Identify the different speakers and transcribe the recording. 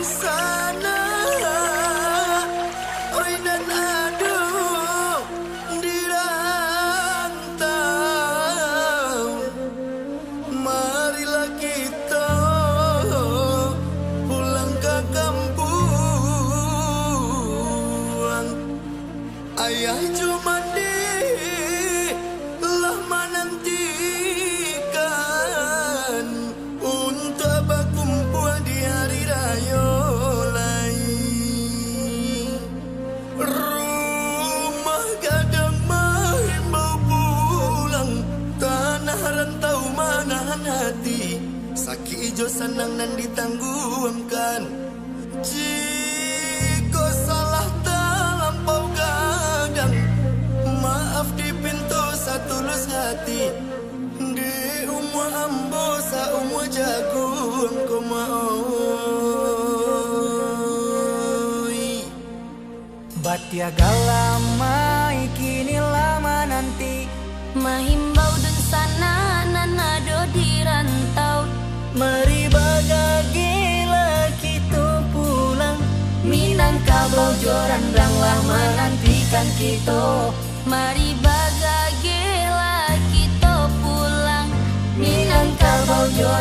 Speaker 1: sana, oi dan aduh di rantau. Marilah kita pulang ke kampung. Ayah cuma lah menantikan untuk berkumpul di hari raya lain. Rumah gadang mahimbau pulang, tanah rantau manahan hati, sakit ijo senang dan ditangguhkan. Jika salah terlampau gadang, maaf di pintu satulus hati. Di umur ambo sa umur jagung kau maoi.
Speaker 2: Batiaga lama kini lama nanti,
Speaker 3: mahimbau dan sana nanado di rantau.
Speaker 2: mari bagagila kita pulang.
Speaker 3: Minangkabau jorandang lah menantikan kita. Mari bagagila kita pulang. Minangkabau jorandang